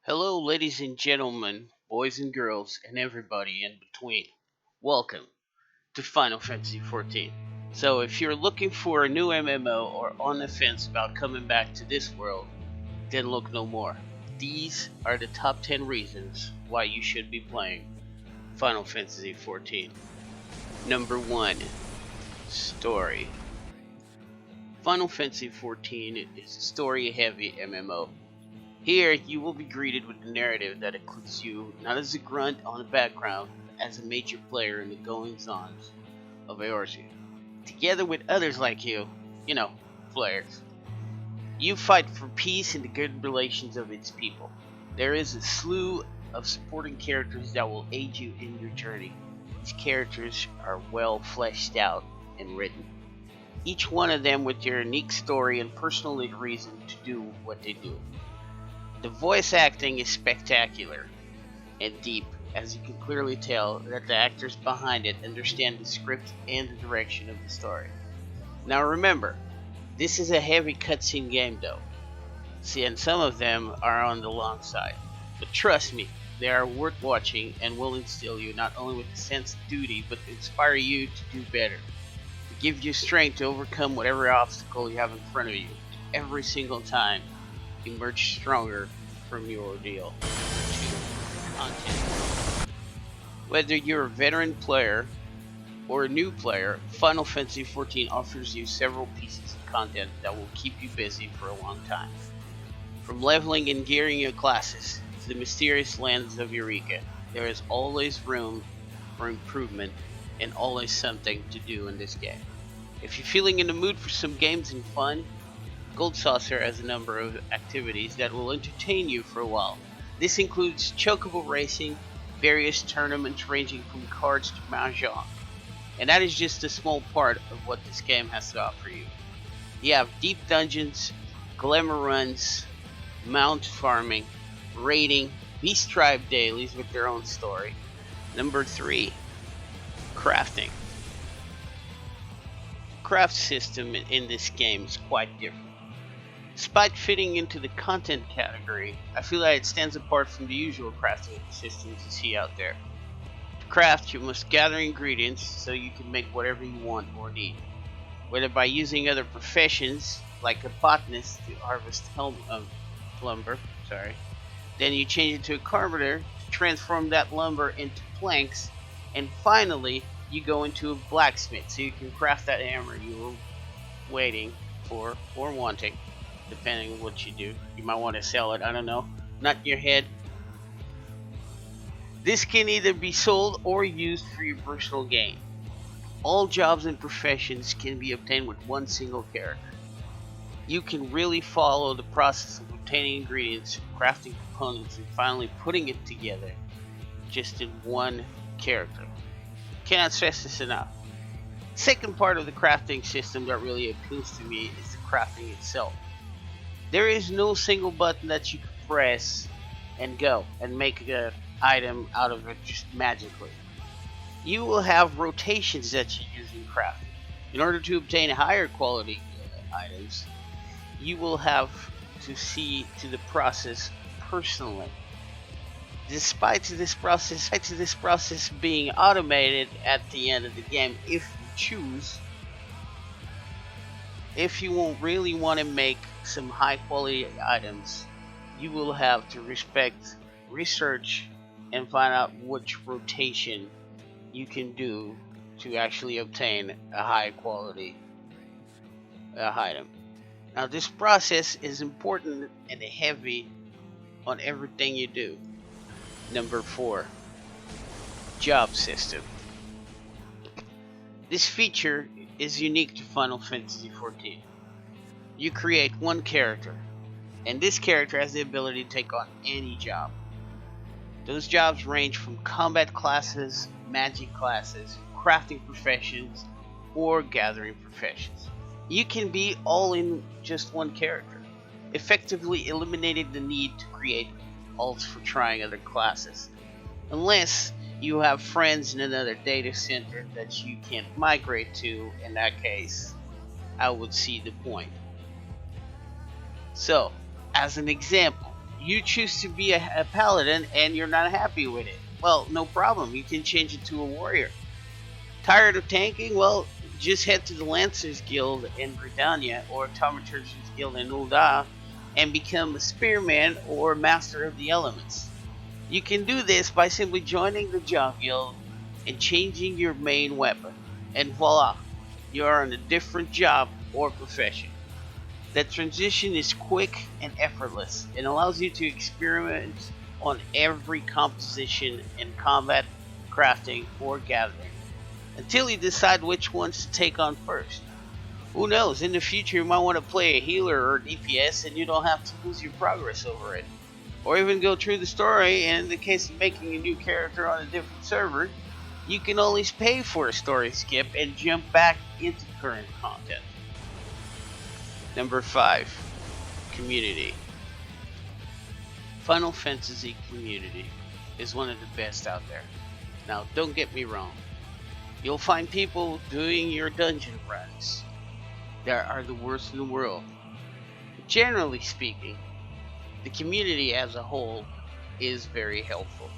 Hello, ladies and gentlemen, boys and girls, and everybody in between. Welcome to Final Fantasy XIV. So, if you're looking for a new MMO or on the fence about coming back to this world, then look no more. These are the top 10 reasons why you should be playing Final Fantasy XIV. Number 1. Story. Final Fantasy XIV is a story-heavy MMO. Here, you will be greeted with a narrative that includes you not as a grunt on the background, but as a major player in the goings-ons of Eorzea. Together with others like you, players. You fight for peace and the good relations of its people. There is a slew of supporting characters that will aid you in your journey. These characters are well fleshed out and written. Each one of them with their unique story and personal reason to do what they do. The voice acting is spectacular and deep, as you can clearly tell that the actors behind it understand the script and the direction of the story. Now remember, this is a heavy cutscene game though. See, and some of them are on the long side. But trust me, they are worth watching and will instill you not only with a sense of duty, but to inspire you to do better. To give you strength to overcome whatever obstacle you have in front of you. Every single time, emerge stronger from your ordeal. 2. Content. Whether you're a veteran player or a new player, Final Fantasy XIV offers you several pieces of content that will keep you busy for a long time. From leveling and gearing your classes to the mysterious lands of Eureka, there is always room for improvement and always something to do in this game. If you're feeling in the mood for some games and fun, Gold Saucer has a number of activities that will entertain you for a while. This includes chocobo racing, various tournaments ranging from cards to mahjong. And that is just a small part of what this game has to offer you. You have deep dungeons, glamour runs, mount farming, raiding, beast tribe dailies with their own story. Number 3. Crafting. The craft system in this game is quite different. Despite fitting into the content category, I feel that it stands apart from the usual crafting systems you see out there. To craft, you must gather ingredients so you can make whatever you want or need. Whether by using other professions, like a botanist to harvest lumber, then you change it to a carpenter to transform that lumber into planks, and finally, you go into a blacksmith so you can craft that hammer you were waiting for or wanting. Depending on what you do. You might want to sell it, I don't know. Not in your head. This can either be sold or used for your personal gain. All jobs and professions can be obtained with one single character. You can really follow the process of obtaining ingredients, crafting components, and finally putting it together just in one character. Cannot stress this enough. Second part of the crafting system that really appeals to me is the crafting itself. There is no single button that you can press and go and make an item out of it just magically. You will have rotations that you use in crafting. In order to obtain higher quality items, you will have to see to the process personally. Despite this process being automated at the end of the game, if you choose, if you won't really want to make some high quality items, you will have to research, and find out which rotation you can do to actually obtain a high quality item. Now this process is important and heavy on everything you do. Number 4. Job system. This feature is unique to Final Fantasy XIV. You create one character, and this character has the ability to take on any job. Those jobs range from combat classes, magic classes, crafting professions, or gathering professions. You can be all in just one character, effectively eliminating the need to create alts for trying other classes. Unless you have friends in another data center that you can't migrate to, in that case, I would see the point. So, as an example, you choose to be a paladin and you're not happy with it. Well, no problem. You can change it to a warrior. Tired of tanking? Well, just head to the Lancers Guild in Britannia or Thaumaturge's Guild in Ul'dah and become a spearman or master of the elements. You can do this by simply joining the job guild and changing your main weapon, and voila, you are on a different job or profession. That transition is quick and effortless and allows you to experiment on every composition in combat, crafting, or gathering until you decide which ones to take on first. Who knows, in the future you might want to play a healer or DPS and you don't have to lose your progress over it. Or even go through the story, and in the case of making a new character on a different server, you can always pay for a story skip and jump back into current content. Number 5. Community. Final Fantasy community is one of the best out there. Now, don't get me wrong. You'll find people doing your dungeon runs that are the worst in the world. Generally speaking, the community as a whole is very helpful.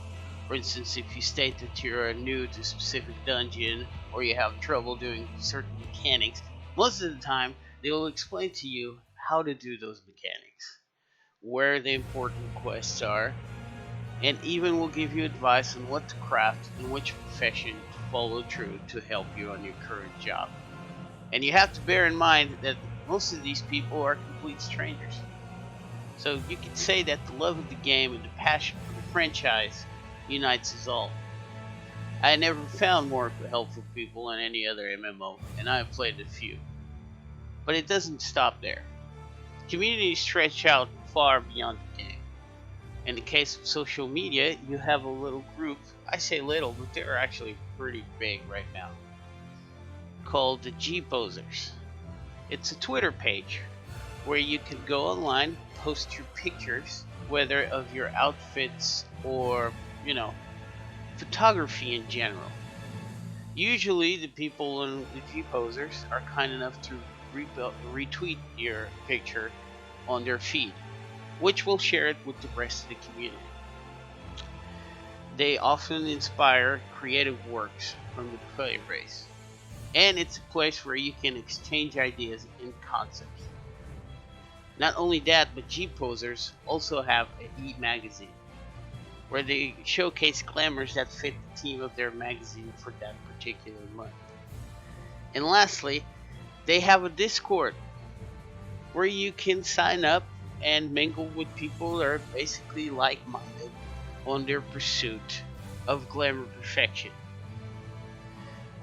For instance, if you state that you're new to a specific dungeon or you have trouble doing certain mechanics, most of the time they will explain to you how to do those mechanics, where the important quests are, and even will give you advice on what to craft and which profession to follow through to help you on your current job. And you have to bear in mind that most of these people are complete strangers. So you could say that the love of the game and the passion for the franchise unites us all. I never found more helpful people in any other MMO, and I have played a few. But it doesn't stop there. Communities stretch out far beyond the game. In the case of social media, you have a little group, I say little, but they're actually pretty big right now, called the Jaysos. It's a Twitter page where you can go online, post your pictures, whether of your outfits or, photography in general. Usually the people in the Jaysos are kind enough to retweet your picture on their feed, which will share it with the rest of the community. They often inspire creative works from the player base, and it's a place where you can exchange ideas and concepts. Not only that, but Jaysos also have a e-magazine, where they showcase glamours that fit the theme of their magazine for that particular month. And lastly, they have a Discord, where you can sign up and mingle with people that are basically like-minded on their pursuit of glamour perfection.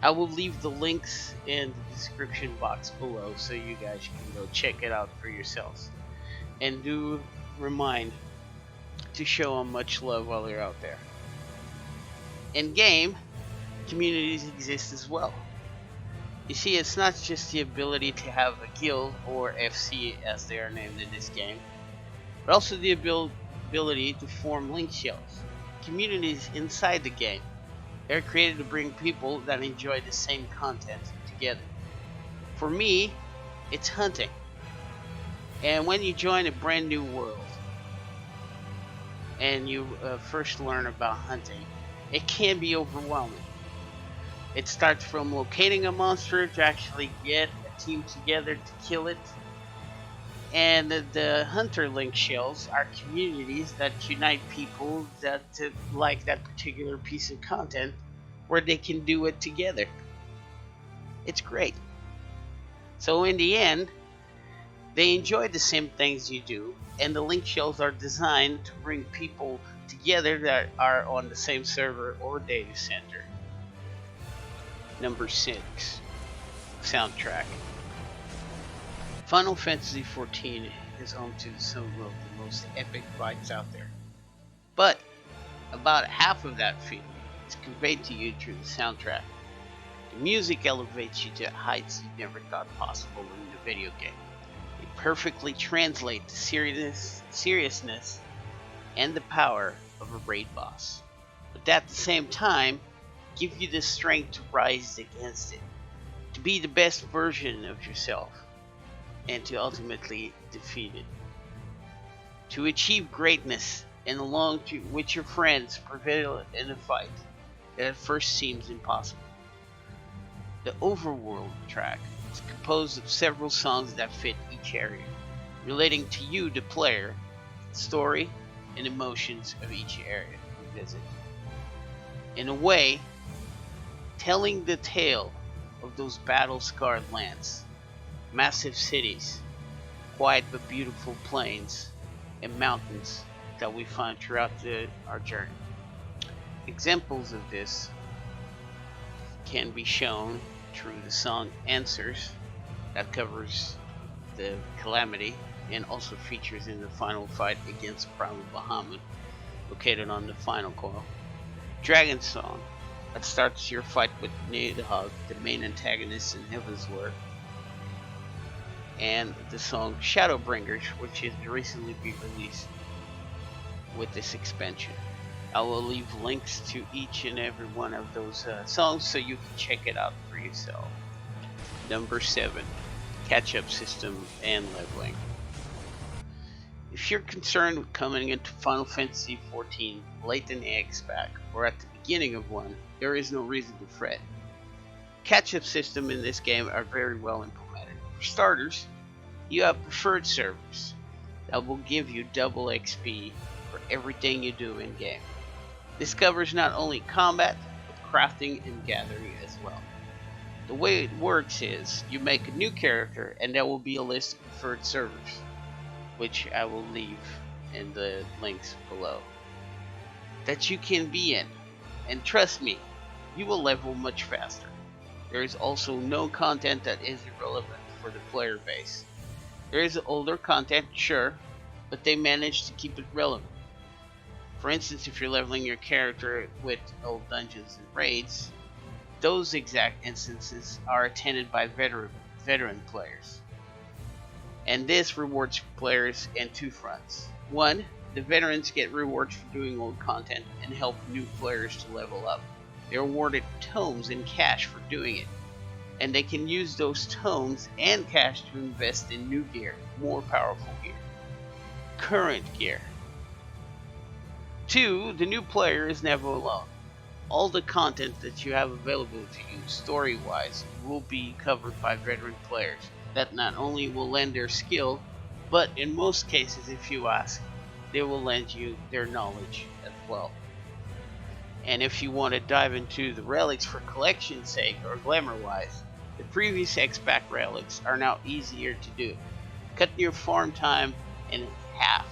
I will leave the links in the description box below so you guys can go check it out for yourselves. And do remind to show them much love while you're out there. In game, communities exist as well. You see, it's not just the ability to have a guild, or FC as they are named in this game, but also the ability to form link shells, communities inside the game. They're created to bring people that enjoy the same content together. For me, it's hunting. And when you join a brand new world and you first learn about hunting, it can be overwhelming. It starts from locating a monster to actually get a team together to kill it. And the hunter link shells are communities that unite people that like that particular piece of content, where they can do it together. It's great. So in the end, they enjoy the same things you do, and the link shells are designed to bring people together that are on the same server or data center. Number 6. Soundtrack. Final Fantasy XIV is home to some of the most epic fights out there. But about half of that feeling is conveyed to you through the soundtrack. The music elevates you to heights you never thought possible in the video game. It perfectly translates the seriousness and the power of a raid boss, but at the same time give you the strength to rise against it, to be the best version of yourself, and to ultimately defeat it. to achieve greatness and along with your friends prevail in a fight that at first seems impossible. The overworld track is composed of several songs that fit each area, relating to you, the player, the story, and emotions of each area you visit. In a way, telling the tale of those battle-scarred lands, massive cities, quiet but beautiful plains, and mountains that we find throughout our journey. Examples of this can be shown through the song Answers, that covers the calamity and also features in the final fight against Primal Bahamut, located on the final coil. Dragon Song, that starts your fight with Nidhogg, the main antagonist in Heavensward. And the song Shadowbringers, which is recently been released with this expansion. I will leave links to each and every one of those songs so you can check it out for yourself. Number 7, Catchup System and Leveling. If you're concerned with coming into Final Fantasy XIV late in the X-Pack or at the beginning of one, there is no reason to fret. Catchup system in this game are very well implemented. For starters, you have preferred servers that will give you double XP for everything you do in game. This covers not only combat, but crafting and gathering as well. The way it works is, you make a new character and there will be a list of preferred servers, which I will leave in the links below, that you can be in. And trust me, you will level much faster. There is also no content that is irrelevant for the player base. There is older content, sure, but they manage to keep it relevant. For instance, if you're leveling your character with old dungeons and raids, those exact instances are attended by veteran players. And this rewards players in two fronts. One, the veterans get rewards for doing old content and help new players to level up. They're awarded tomes and cash for doing it, and they can use those tomes and cash to invest in new gear, more powerful gear, current gear. 2, the new player is never alone. All the content that you have available to you, story-wise, will be covered by veteran players that not only will lend their skill, but in most cases, if you ask, they will lend you their knowledge as well. And if you want to dive into the relics for collection's sake or glamour-wise, the previous X-Pack relics are now easier to do, cutting your farm time in half.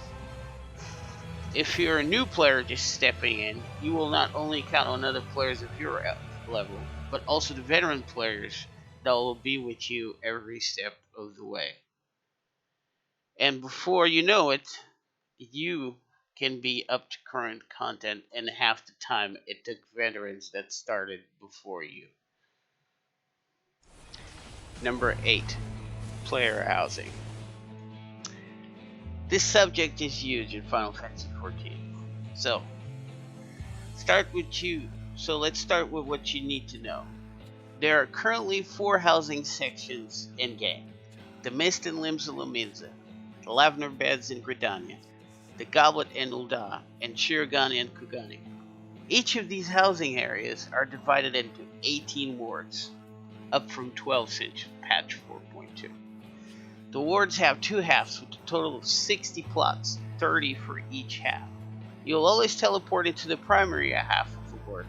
If you're a new player just stepping in, you will not only count on other players of your level, but also the veteran players that will be with you every step of the way. And before you know it, you can be up to current content in half the time it took veterans that started before you. Number 8, player housing. This subject is huge in Final Fantasy XIV. So let's start with what you need to know. There are currently 4 housing sections in game. The Mist and Limbs of Lominza, the Lavender Beds in Gridania, the Goblet in Ul'dah, and Shirogane and Kugane. Each of these housing areas are divided into 18 wards, up from 12 since patch 4.2. The wards have 2 halves with a total of 60 plots, 30 for each half. You'll always teleport into the primary half of the ward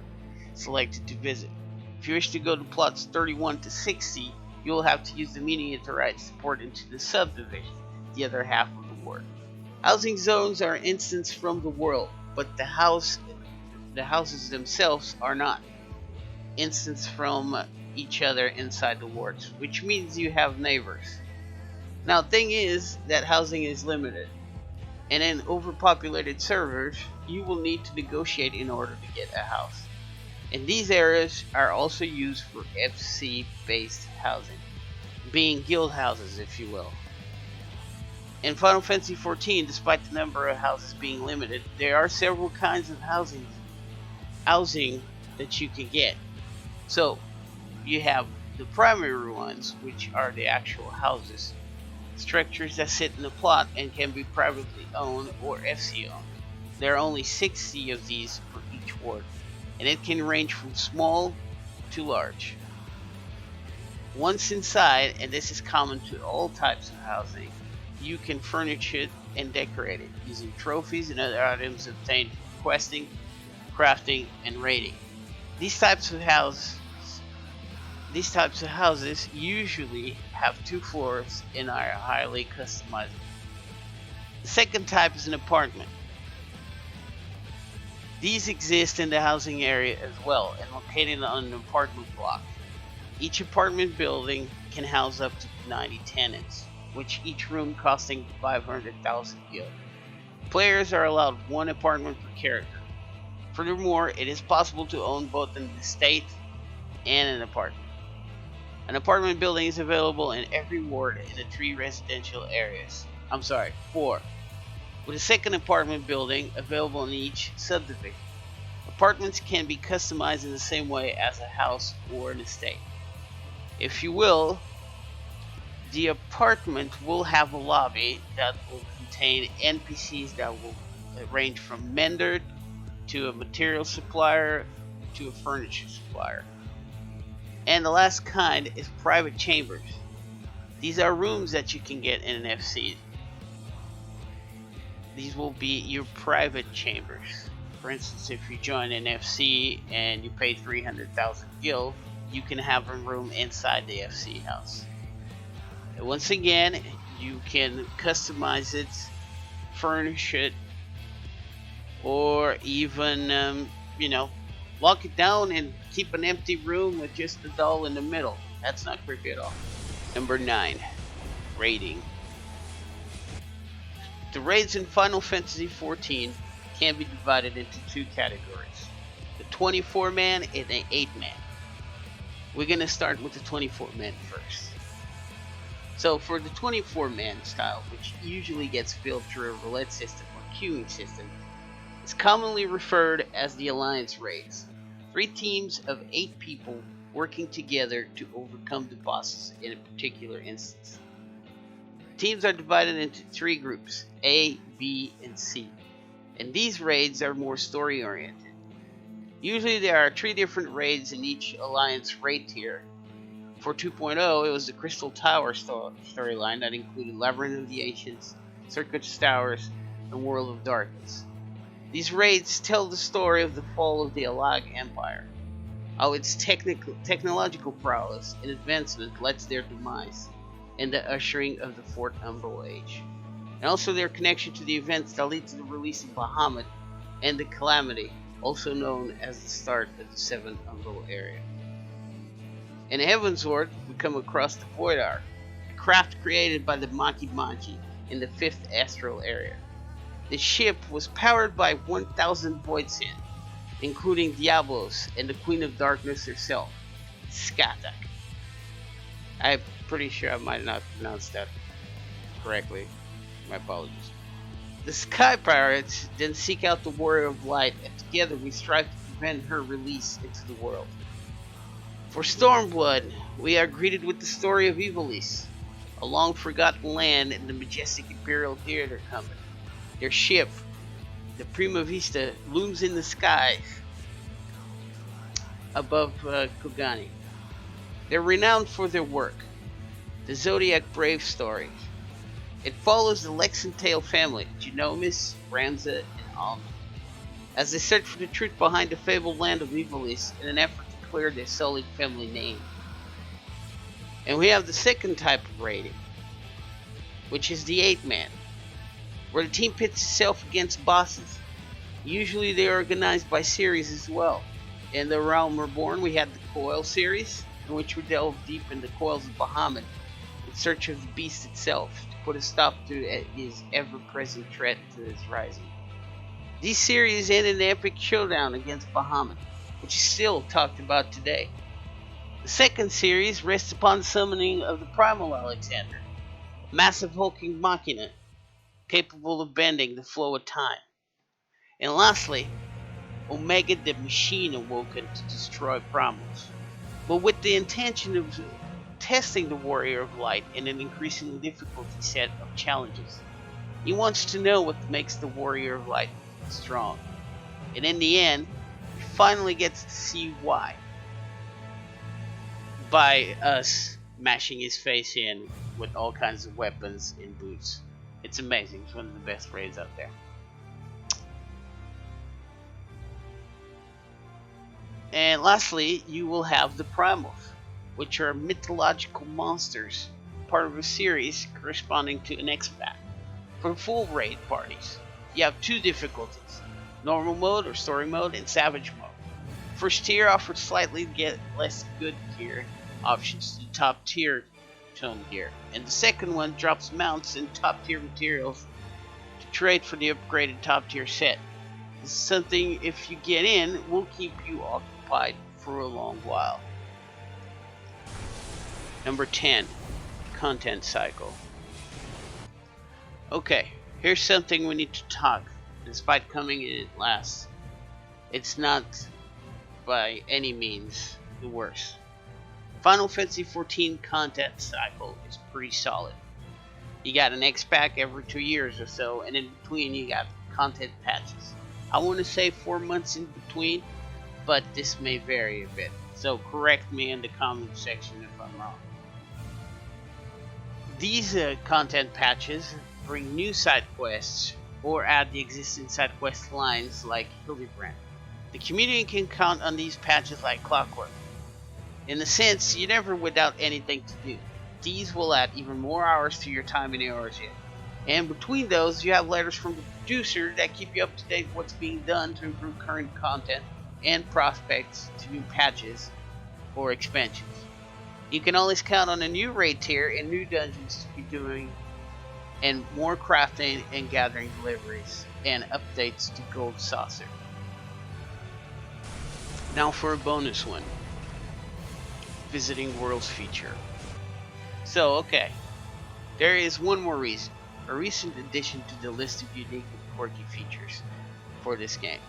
selected to visit. If you wish to go to plots 31 to 60, you'll have to use the media to right support into the subdivision, the other half of the ward. Housing zones are instanced from the world, but the houses themselves are not instanced from each other inside the wards, which means you have neighbors. Now, thing is that housing is limited, and in overpopulated servers, you will need to negotiate in order to get a house. And these areas are also used for FC-based housing, being guild houses, if you will. In Final Fantasy XIV, despite the number of houses being limited, there are several kinds of housing that you can get. So, you have the primary ones, which are the actual houses structures that sit in a plot and can be privately owned or FC owned. There are only 60 of these for each ward, and it can range from small to large. Once inside, and this is common to all types of housing, you can furnish it and decorate it using trophies and other items obtained from questing, crafting, and raiding. These types of houses usually have 2 floors and are highly customizable. The second type is an apartment. These exist in the housing area as well and located on an apartment block. Each apartment building can house up to 90 tenants, with each room costing 500,000 gil. Players are allowed 1 apartment per character. Furthermore, it is possible to own both an estate and an apartment. An apartment building is available in every ward in the 3 residential areas. 4. With a second apartment building available in each subdivision. Apartments can be customized in the same way as a house or an estate. If you will, the apartment will have a lobby that will contain NPCs that will range from mender to a material supplier to a furniture supplier. And the last kind is private chambers. These are rooms that you can get in an FC. These will be your private chambers. For instance, if you join an FC and you pay 300,000 gil, you can have a room inside the FC house. And once again, you can customize it, furnish it, or even, lock it down and keep an empty room with just the doll in the middle. That's not creepy at all. Number 9, raiding. The raids in Final Fantasy XIV can be divided into 2 categories. The 24-man and the 8-man. We're going to start with the 24-man first. So for the 24-man style, which usually gets filled through a roulette system or queuing system, it's commonly referred as the Alliance raids. 3 teams of 8 people working together to overcome the bosses in a particular instance. Teams are divided into 3 groups, A, B, and C. And these raids are more story oriented. Usually there are 3 different raids in each Alliance raid tier. For 2.0, it was the Crystal Tower storyline that included Labyrinth of the Ancients, Circuit Towers, and World of Darkness. These raids tell the story of the fall of the Alag Empire, how its technological prowess and advancement led to their demise, and the ushering of the 4th Umbral Age, and also their connection to the events that lead to the release of Bahamut and the Calamity, also known as the start of the 7th Umbral Area. In Heavensward, we come across the Voidar, a craft created by the Maki Manji in the 5th Astral Area. The ship was powered by 1,000 Voidsyn, including Diablos and the Queen of Darkness herself, Skatak. I'm pretty sure I might not pronounce that correctly. My apologies. The Sky Pirates then seek out the Warrior of Light, and together we strive to prevent her release into the world. For Stormblood, we are greeted with the story of Ivalice, a long forgotten land in the majestic Imperial Theater Company. Their ship, the Prima Vista, looms in the sky above Kogani. They're renowned for their work, the Zodiac Brave story. It follows the Lexentale family, Genomis, Ramza, and Alma, as they search for the truth behind the fabled land of Ivalice in an effort to clear their sullied family name. And we have the second type of raiding, which is the 8-man, where the team pits itself against bosses. Usually they are organized by series as well. In the Realm Reborn, we had the Coil series, in which we delve deep in the coils of Bahamut in search of the beast itself to put a stop to his ever-present threat to its rising. These series end in an epic showdown against Bahamut, which is still talked about today. The second series rests upon the summoning of the Primal Alexander, a massive hulking machina capable of bending the flow of time. And lastly, Omega the Machine awoken to destroy Primals, but with the intention of testing the Warrior of Light in an increasingly difficult set of challenges. He wants to know what makes the Warrior of Light strong. And in the end, he finally gets to see why. By us mashing his face in with all kinds of weapons and boots. It's amazing. It's one of the best raids out there. And lastly, you will have the Primals, which are mythological monsters, part of a series corresponding to an X-Pack. For full raid parties, you have 2 difficulties, normal mode or story mode and savage mode. First tier offers slightly less good gear options to top tier tone gear, and the second one drops mounts and top tier materials to trade for the upgraded top tier set. This is something, if you get in, will keep you occupied for a long while. Number 10, content cycle. Okay, here's something we need to talk. Despite coming in at last, it's not by any means the worst. Final Fantasy XIV content cycle is pretty solid. You got an X-Pack every 2 years or so, and in between you got content patches. I want to say 4 months in between, but this may vary a bit, so correct me in the comment section if I'm wrong. These content patches bring new side quests or add the existing side quest lines like Hildebrand. The community can count on these patches like clockwork. In a sense, you're never without anything to do. These will add even more hours to your time in Eorzea. And between those, you have letters from the producer that keep you up to date with what's being done to improve current content and prospects to new patches or expansions. You can always count on a new raid tier and new dungeons to be doing, and more crafting and gathering deliveries and updates to Gold Saucer. Now for a bonus one. Visiting Worlds feature. So, okay. There is one more reason. A recent addition to the list of unique and quirky features for this game.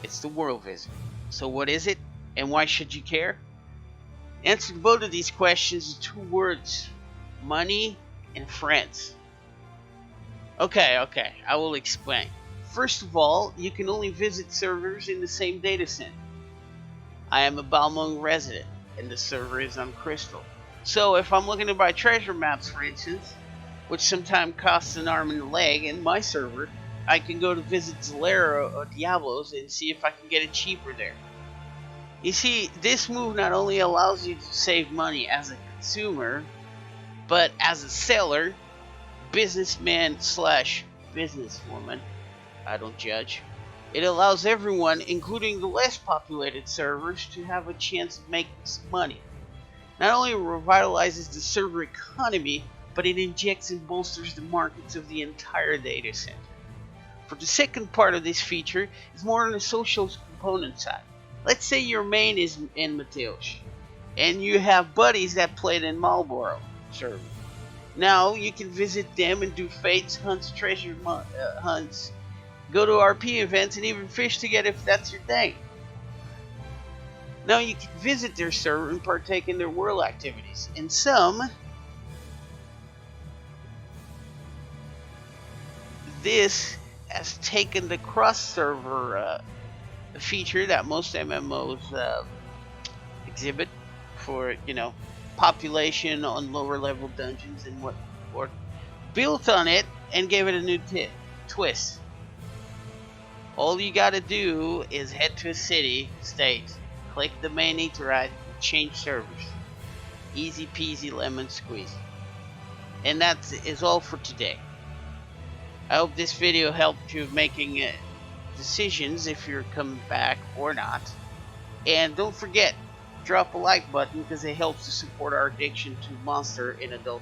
It's the World Visit. So what is it, and why should you care? The answer to both of these questions is 2 words. Money and friends. Okay, I will explain. First of all, you can only visit servers in the same data center. I am a Balmung resident, and the server is on Crystal. So if I'm looking to buy treasure maps, for instance, which sometimes costs an arm and a leg in my server, I can go to visit Zalera or Diablos and see if I can get it cheaper there. You see, this move not only allows you to save money as a consumer, but as a seller, businessman slash businesswoman, I don't judge, it allows everyone, including the less populated servers, to have a chance of making some money. Not only revitalizes the server economy, but it injects and bolsters the markets of the entire data center. For the second part of this feature is more on the social component side. Let's say your main is in Mateos, and you have buddies that played in Marlboro server. Now you can visit them and do fates, hunts, treasure hunts, go to RP events, and even fish together if that's your thing. Now you can visit their server and partake in their world activities. In some, this has taken the cross-server feature that most MMOs exhibit for, population on lower level dungeons and what, or built on it and gave it a new twist. All you gotta do is head to a city, state, click the main Etherite, and change servers. Easy peasy lemon squeeze. And that is all for today. I hope this video helped you making decisions if you're coming back or not. And don't forget, drop a like button because it helps to support our addiction to monster and adult